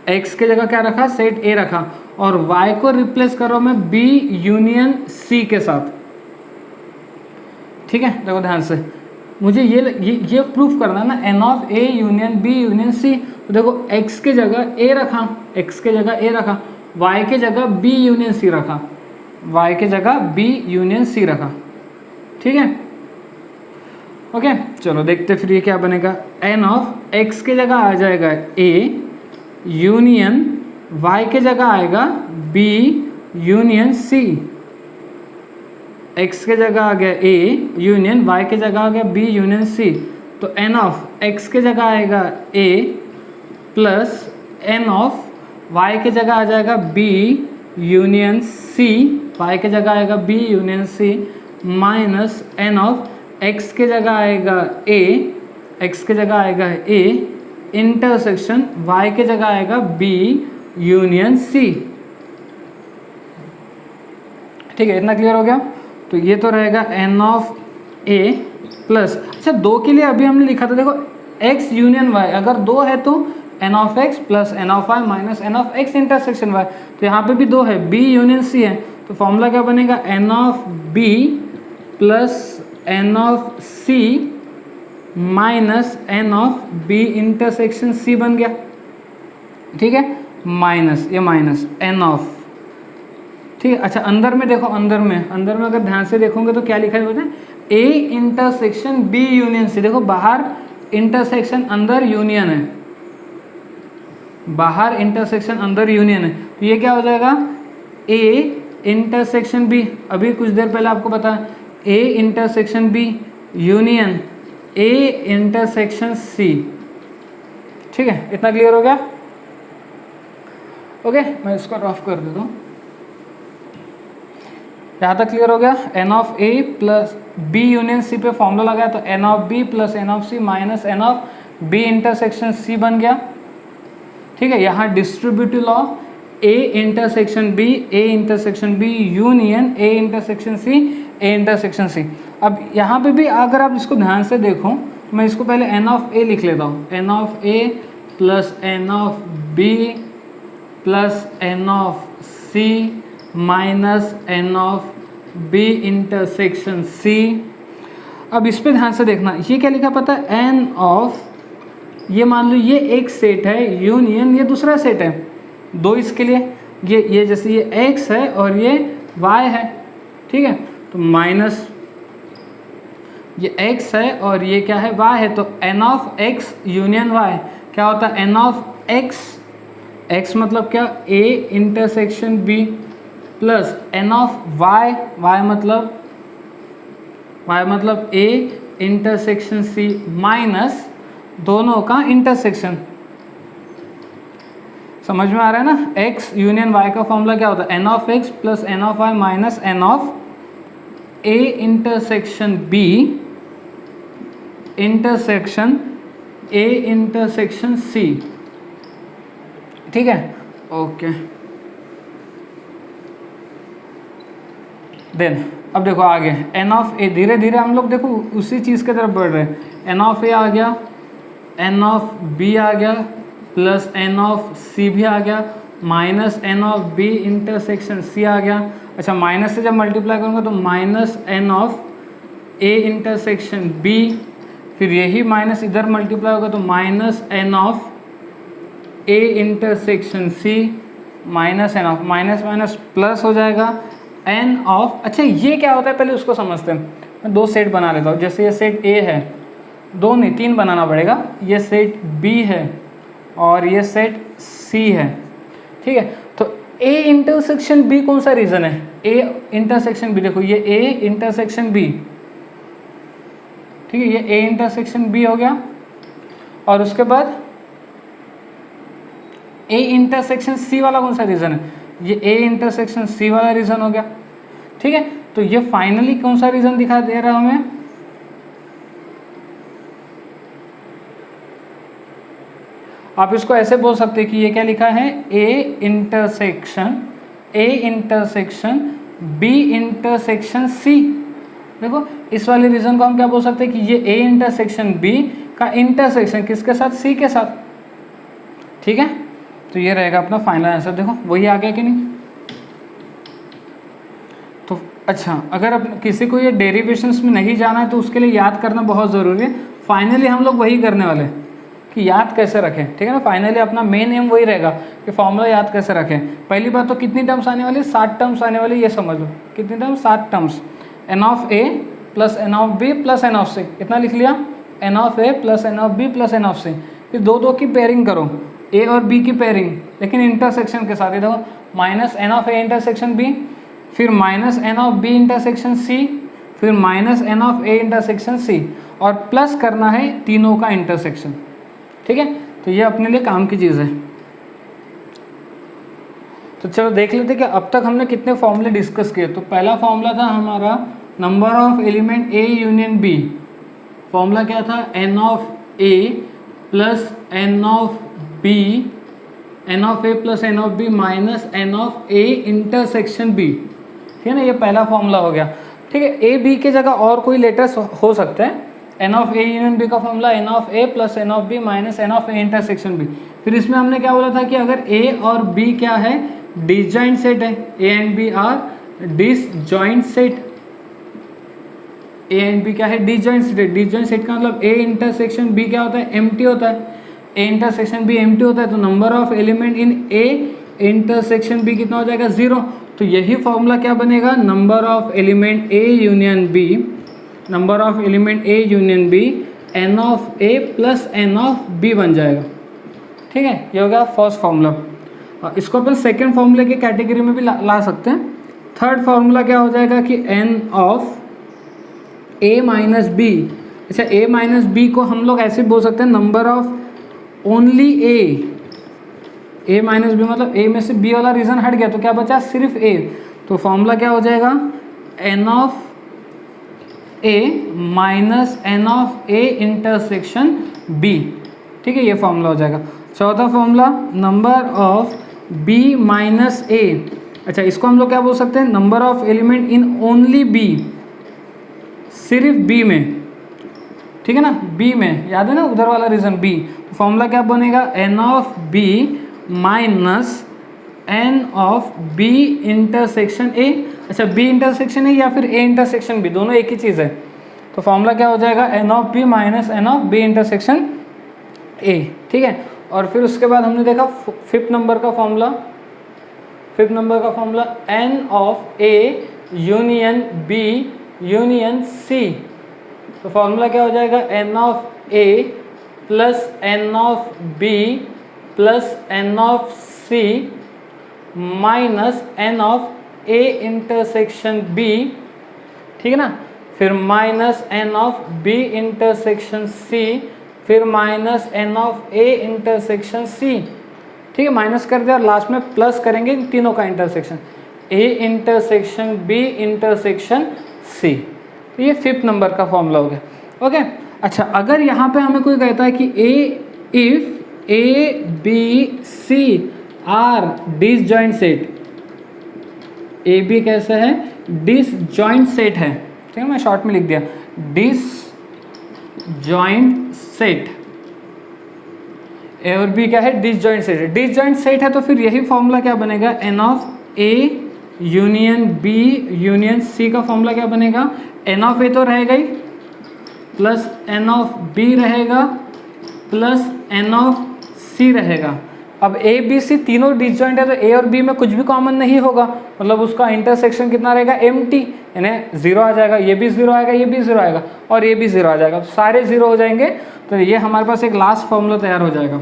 x के जगह क्या रखा, सेट A रखा, और y को रिप्लेस करो मैं B यूनियन C के साथ। ठीक है, देखो ध्यान से, मुझे ये प्रूफ करना है ना, n of A union B union C. तो देखो x के जगह A रखा, x के जगह A रखा, y के जगह B यूनियन C रखा, y के जगह B यूनियन C रखा। ठीक है, ओके, चलो देखते फिर ये क्या बनेगा, एन ऑफ x के जगह आ जाएगा A यूनियन y के जगह आएगा B यूनियन C, x के जगह आ गया A यूनियन y के जगह आ गया B यूनियन C, तो एन ऑफ x के जगह आएगा A plus N of y के जगह आ जाएगा B यूनियन C, y के जगह आएगा B union C minus N of x के जगह आएगा A, x के जगह आएगा A इंटरसेक्शन y के जगह आएगा B यूनियन C। ठीक है, इतना क्लियर हो गया। तो ये तो रहेगा एन ऑफ A प्लस, अच्छा दो के लिए अभी हमने लिखा था, देखो x यूनियन y, अगर दो है तो n of x plus N of y minus N of x intersection y, तो यहाँ पे भी दो है, B यूनियन C है, तो फॉर्मूला क्या बनेगा, n of B plus N of C minus N of B intersection C बन गया। ठीक है, माइनस ये माइनस एन ऑफ, ठीक है। अच्छा अंदर में देखो, अंदर में अगर ध्यान से देखोगे तो क्या लिखा है बोलते हैं, A intersection B union C। देखो बाहर इंटरसेक्शन अंदर यूनियन है, बाहर इंटरसेक्शन अंदर यूनियन है, तो ये क्या हो जाएगा, A इंटरसेक्शन B, अभी कुछ देर पहले आपको बताया A intersection B union A intersection C। ठीक है, इतना क्लियर हो गया। ओके, मैं इसको रफ कर देता हूँ, यहाँ तक क्लियर हो गया। N of A plus B union C पे फॉर्मूला लगाया, तो n of B plus N of C minus N of B intersection C बन गया। ठीक है, यहाँ distributive law A intersection B, A intersection B union A intersection C, A intersection C। अब यहाँ पे भी अगर आप इसको ध्यान से देखो, मैं इसको पहले एन ऑफ A लिख लेता हूँ, n of A plus N of B plus N of C minus N of B intersection C। अब इस पे ध्यान से देखना, ये क्या लिखा पता है, एन ऑफ, ये मान लो ये एक सेट है यूनियन ये दूसरा सेट है, दो इसके लिए, ये जैसे ये x है और ये y है। ठीक है, तो माइनस ये x है और ये क्या है, y है, तो n of x union y क्या होता है, n ऑफ x, x मतलब क्या, A intersection B, plus N of Y, Y मतलब ए इंटरसेक्शन सी माइनस दोनों का इंटरसेक्शन। समझ में आ रहा है ना? x यूनियन y का फॉर्मूला क्या होता है? N of X plus N of Y minus N of A intersection B intersection A intersection C. ठीक है, ओके। देन अब देखो आगे एन ऑफ ए, धीरे धीरे हम लोग देखो उसी चीज़ की तरफ बढ़ रहे हैं। एन ऑफ ए आ गया, एन ऑफ बी आ गया, प्लस एन ऑफ सी भी आ गया, minus N of B intersection C आ गया। अच्छा, माइनस से जब मल्टीप्लाई करूँगा तो minus N of A intersection B, फिर यही माइनस इधर मल्टीप्लाई होगा तो minus N of A intersection C minus N of, minus minus plus हो जाएगा एन ऑफ। अच्छा, ये क्या होता है पहले उसको समझते हैं। मैं दो सेट बना लेता हूँ। जैसे ये सेट ए है, दो नहीं तीन बनाना पड़ेगा। ये सेट बी है और ये सेट सी है। ठीक है, तो ए इंटरसेक्शन बी कौन सा रीजन है? ए इंटरसेक्शन बी, देखो ये ए इंटरसेक्शन बी, ठीक है, ये ए इंटरसेक्शन बी हो गया। और उसके बाद ए इंटरसेक्शन सी वाला कौन सा रीजन है? ये ए इंटरसेक्शन सी वाला रीजन हो गया। ठीक है, तो ये फाइनली कौन सा रीजन दिखाई दे रहा है हमें? आप इसको ऐसे बोल सकते हैं कि ये क्या लिखा है? A intersection B intersection C. देखो इस वाले रीजन को हम क्या बोल सकते हैं कि ये ए इंटरसेक्शन बी का इंटरसेक्शन किसके साथ? सी के साथ। ठीक है, तो ये रहेगा अपना फाइनल आंसर। देखो वही आ गया कि नहीं? तो अच्छा, अगर अब किसी को ये डेरिवेशंस में नहीं जाना है तो उसके लिए याद करना बहुत ज़रूरी है। फाइनली हम लोग वही करने वाले हैं कि याद कैसे रखें। ठीक है ना, फाइनली अपना मेन एम वही रहेगा कि फॉर्मूला याद कैसे रखें। पहली बात तो कितनी टर्म्स आने वाली? 7 टर्म्स आने वाली, ये समझ लो। कितनी terms? 7 terms. N of A plus N of B plus N of C, कितना लिख लिया? N of A plus N of B plus N of C. फिर दो दो की पेयरिंग करो, ए और बी की पेयरिंग, लेकिन इंटरसेक्शन के साथ। ये देखो minus N of A intersection B, फिर minus N of B intersection C, फिर minus N of A intersection C, और प्लस करना है तीनों का इंटरसेक्शन। ठीक है, तो ये अपने लिए काम की चीज़ है। तो चलो देख लेते कि अब तक हमने कितने फॉर्मूले डिस्कस किए। तो पहला फॉर्मूला था हमारा number of element A union B. Formula क्या था? N of A plus N of B, N of A plus N of B minus N of A intersection B. ठीक है ना, ये पहला फॉर्मूला हो गया। ठीक है, ए बी के जगह और कोई लेटर्स हो सकते हैं। N of A union B का formula n of A plus N of B minus N of A intersection B. फिर इसमें हमने क्या बोला था कि अगर ए और बी क्या है? डिसजॉइंट सेट है। A and B are disjoint set. A and B क्या है? Disjoint set. डिसजॉइंट सेट का मतलब ए इंटरसेक्शन बी क्या होता है? एम्प्टी होता है। ए इंटरसेक्शन बी एम्प्टी होता है, तो number of element in A intersection B कितना हो जाएगा? 0। तो यही फॉर्मूला क्या बनेगा? Number of element A union B, number of element A union B N of A plus N of B बन जाएगा। ठीक है, ये हो गया फर्स्ट फॉर्मूला। इसको अपन सेकेंड फॉर्मूले के कैटेगरी में भी ला सकते हैं। थर्ड फॉर्मूला क्या हो जाएगा कि n of A minus B. अच्छा, ए माइनस बी को हम लोग ऐसे बोल सकते हैं number of only A minus B, मतलब ए में से बी वाला रीजन हट गया तो क्या बचा? सिर्फ ए। तो फॉर्मूला क्या हो जाएगा? N of A minus N of A intersection B. ठीक है, ये फॉर्मूला हो जाएगा। चौथा formula number of B minus A. अच्छा, इसको हम लोग क्या बोल सकते हैं? Number of element in only B, सिर्फ बी में। ठीक है ना, बी में, याद है ना उधर वाला रीजन बी। तो फॉर्मूला क्या बनेगा? N of B minus N of B intersection A. अच्छा, बी इंटरसेक्शन ए या फिर ए इंटरसेक्शन बी, दोनों एक ही चीज़ है। तो फॉर्मूला क्या हो जाएगा? N of B minus N of B intersection A. ठीक है, और फिर उसके बाद हमने देखा फिफ्थ नंबर का formula n of A union B union C. तो फॉर्मूला क्या हो जाएगा? N of A plus N of B plus N of C minus N of A intersection B, ठीक है ना, फिर minus N of B intersection C, फिर minus N of A intersection C, ठीक है, माइनस कर दिया और लास्ट में प्लस करेंगे इन तीनों का intersection, A intersection B intersection C. तो ये 5th नंबर का फॉर्मूला हो गया। ओके, अच्छा अगर यहाँ पे हमें कोई कहता है कि if A B C are disjoint set, A B कैसे है, डिसजॉइंट सेट है, ठीक है, मैं शॉर्ट में लिख दिया डिसजॉइंट सेट, ए और बी क्या है, डिसजॉइंट सेट है। डिसजॉइंट सेट है तो फिर यही फॉर्मूला क्या बनेगा, n of A union B union C का फॉर्मूला क्या बनेगा, एन ऑफ ए तो रहेगा ही, प्लस एन ऑफ बी रहेगा, प्लस एन ऑफ सी रहेगा। अब ए बी सी तीनों डिसजॉइंट है तो ए और बी में कुछ भी कॉमन नहीं होगा, मतलब उसका इंटरसेक्शन कितना रहेगा, एम्प्टी, यानी 0 आ जाएगा, ये भी 0 आएगा, ये भी 0 आएगा और ये भी 0 आ जाएगा, सारे 0 हो जाएंगे। तो ये हमारे पास एक लास्ट फॉर्मूला तैयार हो जाएगा,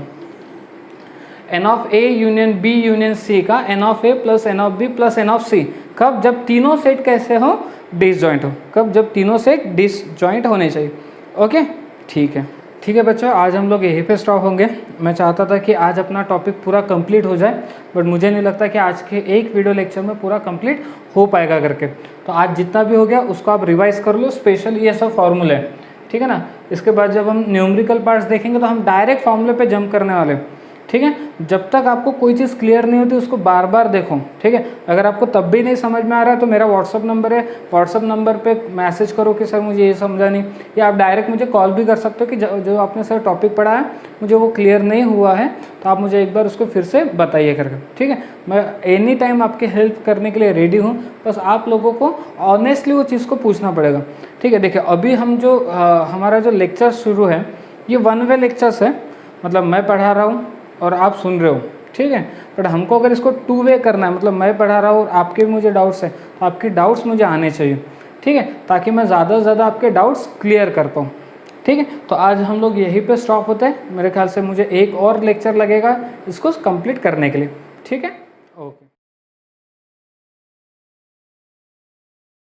n of A union B union C का n of A plus N of B plus N of C. कब, जब तीनों सेट कैसे हो, डिसजॉइंट हो। कब, जब तीनों सेट डिसजॉइंट होने चाहिए। ओके, ठीक है, ठीक है बच्चों, आज हम लोग यहीं पे स्टॉप होंगे। मैं चाहता था कि आज अपना टॉपिक पूरा कंप्लीट हो जाए, बट मुझे नहीं लगता कि आज के एक वीडियो लेक्चर में पूरा कंप्लीट हो पाएगा करके। तो आज जितना भी हो गया उसको आप रिवाइज कर लो, स्पेशल ये सब फॉर्मूले हैं, ठीक है ना। इसके बाद जब हम न्यूमेरिकल पार्ट्स देखेंगे तो हम डायरेक्ट फॉर्मूले पे जंप करने वाले, ठीक है। जब तक आपको कोई चीज़ क्लियर नहीं होती उसको बार बार देखो, ठीक है। अगर आपको तब भी नहीं समझ में आ रहा है तो मेरा व्हाट्सअप नंबर है, व्हाट्सअप नंबर पे मैसेज करो कि सर मुझे ये समझा नहीं, या आप डायरेक्ट मुझे कॉल भी कर सकते हो कि जो आपने सर टॉपिक पढ़ा है मुझे वो क्लियर नहीं हुआ है, तो आप मुझे एक बार उसको फिर से बताइए करके, ठीक है। मैं एनी टाइम आपकी हेल्प करने के लिए रेडी हूँ, बस आप लोगों को ऑनेस्टली वो चीज़ को पूछना पड़ेगा, ठीक है। देखिए अभी हम जो हमारा जो लेक्चर शुरू है ये 1 वे लेक्चर्स है, मतलब मैं पढ़ा रहा हूँ और आप सुन रहे हो, ठीक है। बट हमको अगर इसको 2 वे करना है, मतलब मैं पढ़ा रहा हूँ और आपके भी मुझे डाउट्स है, तो आपके डाउट्स मुझे आने चाहिए, ठीक है, ताकि मैं ज़्यादा से ज़्यादा आपके डाउट्स क्लियर कर पाऊँ, ठीक है। तो आज हम लोग यहीं पे स्टॉप होते हैं, मेरे ख्याल से मुझे एक और लेक्चर लगेगा इसको कंप्लीट करने के लिए, ठीक है। ओके।